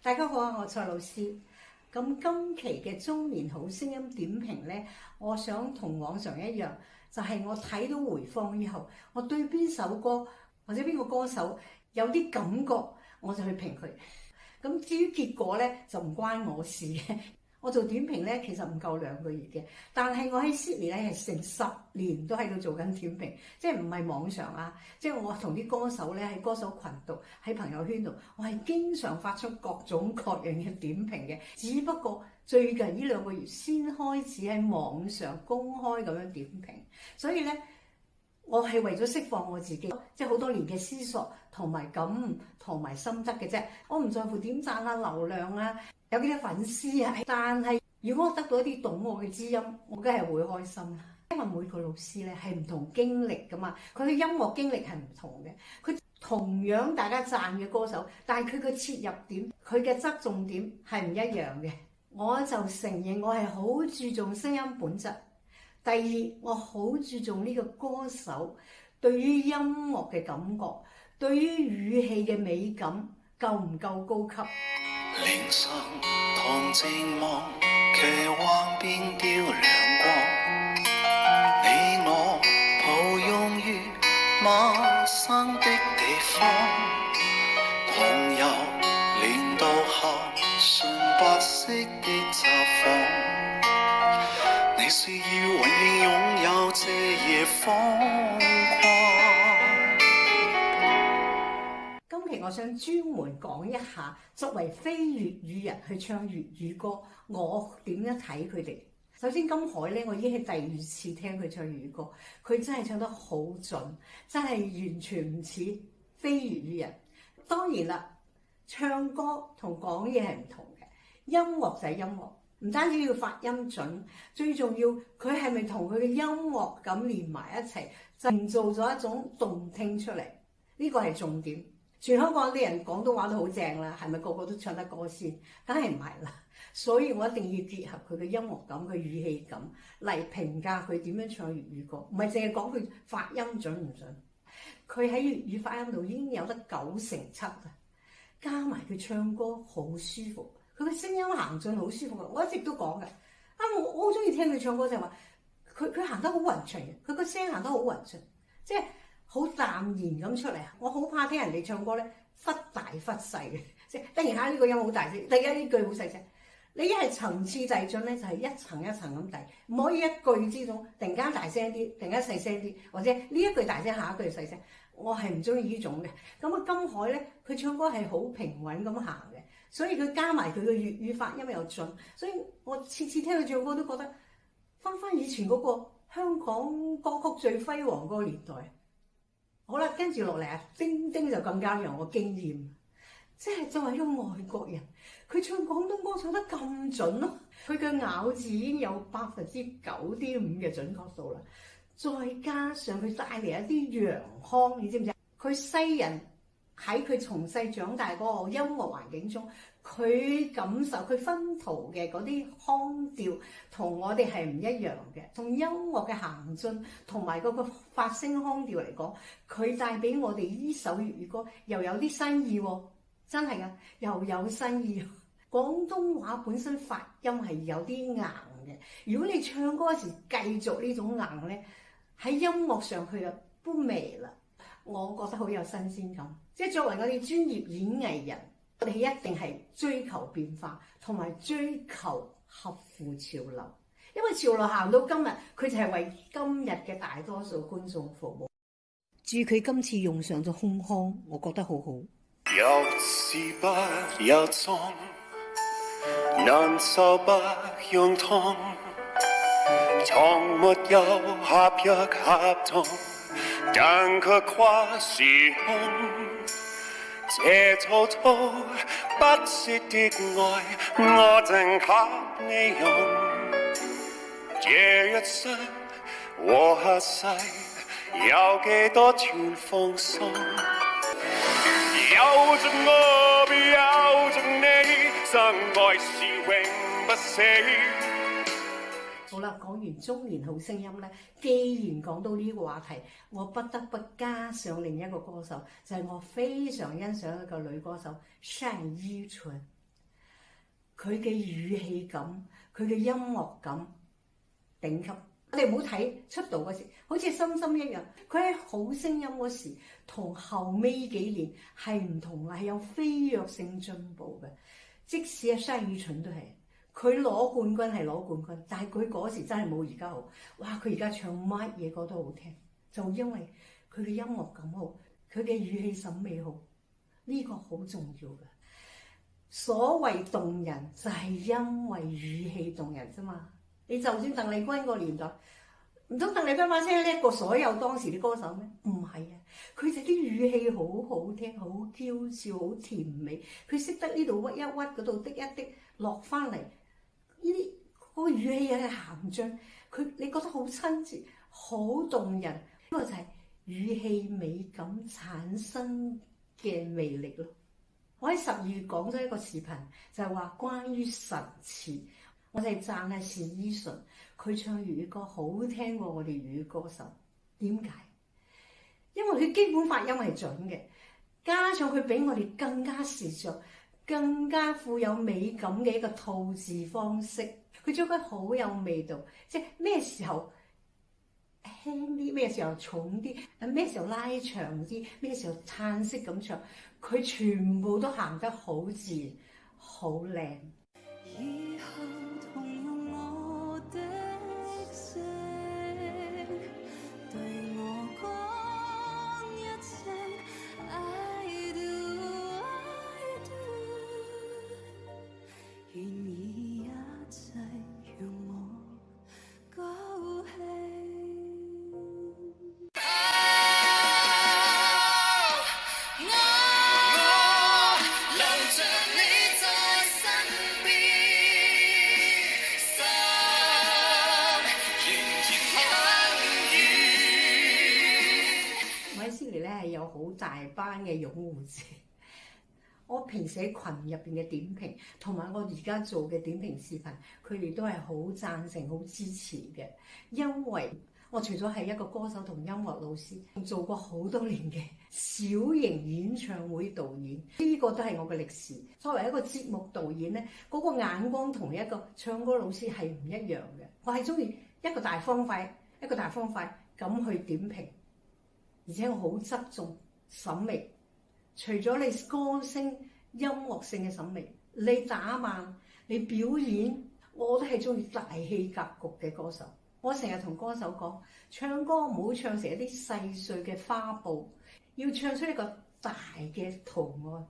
大家好啊，我蔡老師。咁今期嘅中年好聲音點評呢，我想同往常一樣，就係我睇到回放以後，我對邊首歌或者邊個歌手有啲感覺，我就去評佢。咁至於結果呢，就唔關我事嘅。我做點評呢，其實唔夠2個月嘅，但係我喺 Sydney 呢係成10年都喺度做緊點評，即係唔係網上啊，即係我同啲歌手呢喺歌手群度、喺朋友圈度，我係經常發出各種各樣嘅點評嘅。只不過最近呢2個月先開始喺網上公開咁樣點評，所以呢，我係為咗釋放我自己，即係好多年嘅思索同埋感悟同埋心得嘅啫。我唔在乎點讚啊、流量啊。有幾多粉絲啊？但係如果我得到一啲懂我嘅知音，我梗係會開心啦。因為每個老師咧係唔同經歷噶嘛，佢嘅音樂經歷係唔同嘅。佢同樣大家讚嘅歌手，但係佢嘅切入點、佢嘅側重點係唔一樣嘅。我就承認我係好注重聲音本質。第二，我好注重呢個歌手對於音樂嘅感覺，對於語氣嘅美感夠唔夠高級。凌晨同靜望期望變掉亮光，你我抱擁於陌生的地方，同遊連到下純白色的札幌，你是要永遠擁有這夜瘋狂。我想專門講一下，作為非粵語人去唱粵語歌，我點樣睇佢哋。首先，金海咧，我已經係第2次聽佢唱粵語歌，佢真係唱得好準，真係完全唔似非粵語人。當然啦，唱歌同講嘢係唔同嘅，音樂就係音樂，唔單止要發音準，最重要佢係咪同佢嘅音樂咁連埋一齊，營造咗一種動聽出嚟，呢個係重點。全香港啲人廣東話都好正啦，係咪個個都唱得歌先？梗係唔係啦。所以我一定要結合佢嘅音樂感、佢語氣感嚟評價佢點樣唱粵語歌，唔係淨係講佢發音準唔準。佢喺粵語發音度已經有得97%啦，加埋佢唱歌好舒服，佢嘅聲音行進好舒服嘅。我一直都講嘅，我好中意聽佢唱歌就係話，佢行得好勻循嘅，佢個聲行得好勻循，即係好淡然咁出嚟。我好怕聽人哋唱歌咧，忽大忽細嘅，即係突然間呢個音好大聲，突然間呢句好細聲。你一係層次遞進咧，就係一層一層咁遞，唔可以一句之中突然間大聲啲，突然間細聲啲，或者呢一句大聲，下一句細聲。我係唔中意呢種嘅。咁啊，金海咧，佢唱歌係好平穩咁行嘅，所以佢加埋佢嘅粵語發音又準，所以我次次聽佢唱歌都覺得翻以前嗰個香港歌曲最輝煌嗰個年代。好啦，跟住落嚟啊，丁丁就更加讓我驚豔，即係作為一個外國人，佢唱廣東歌唱得咁準咯，佢嘅咬字已經有9.5%嘅準確度啦，再加上佢帶嚟一啲陽腔，你知唔知？佢西人喺佢從細長大嗰個音樂環境中，佢感受佢薰陶嘅嗰啲腔調同我哋係唔一樣嘅。從音樂嘅行進同埋嗰個發聲腔調嚟講，佢帶俾我哋呢首粵語歌又有啲新意喎，真係噶，又有新意。廣東話本身發音係有啲硬嘅，如果你唱歌嗰時繼續呢種硬咧，喺音樂上佢就不微啦。我覺得好有新鮮感，即係作為我哋專業演藝人，我哋一定係追求變化，同埋追求合乎潮流。因為潮流行到今日，佢就係為今日嘅大多數觀眾服務。至於佢今次用上咗空腔，我覺得好好。有始不有終，難受不用痛，從沒有合約合同，但卻跨時空。這草草不屑的愛，我淨給你用。這一生和下世有幾多段放鬆？有着我，有着你，相愛是永不死。好啦，講完中年好聲音咧，既然講到呢個話題，我不得不加上另一個歌手，就係我非常欣賞一個女歌手單依純。佢嘅語氣感、佢嘅音樂感頂級。你唔好睇出道嗰時，好似深深一樣，佢喺好聲音嗰時同後尾幾年係唔同嘅，係有飛躍性進步嘅。即使係單依純都係，佢攞冠軍係攞冠軍，但係佢嗰時真係冇而家好。哇！佢而家唱乜嘢歌都好聽，就因為佢嘅音樂感好，佢嘅語氣審美好，呢個好重要嘅。所謂動人就係因為語氣動人啫嘛。你就算鄧麗君個年代，唔通鄧麗君把聲叻過所有當時啲歌手咩？唔係啊，佢就啲語氣好好聽，好嬌俏，好甜美。佢識得呢度屈一屈，嗰度滴一滴落翻嚟，呢啲個語氣有鹹醬，你覺得好親切，好動人。呢個就係語氣美感產生嘅魅力咯。我喺12月講咗一個視頻，就係話關於神詞。我哋讚下單依純，佢唱粵語歌好聽過我哋粵語歌手。點解？因為佢基本發音係準嘅，加上佢比我哋更加時尚、更加富有美感嘅一個吐字方式。佢唱得好有味道，即係咩時候輕啲，咩時候重啲，咩時候拉長啲，咩時候嘆息咁唱，佢全部都行得好自然，好靚。以後同用我的聲對我講一聲 I do I do， 願意一切讓我高興。係有好大班嘅擁護者，我平時喺群入邊嘅點評，同埋我而家做嘅點評視頻，佢哋都係好贊成、好支持嘅。因為我除咗係一個歌手同音樂老師，做過好多年嘅小型演唱會導演，呢個都係我嘅歷史。作為一個節目導演咧，嗰個眼光同一個唱歌老師係唔一樣嘅。我係中意一個大方塊咁去點評。而且我好側重審美，除咗你歌聲、音樂性嘅審美，你打扮、你表演，我都係中意大氣格局嘅歌手。我成日同歌手講，唱歌唔好唱成一啲細碎嘅花布，要唱出一個大嘅圖案。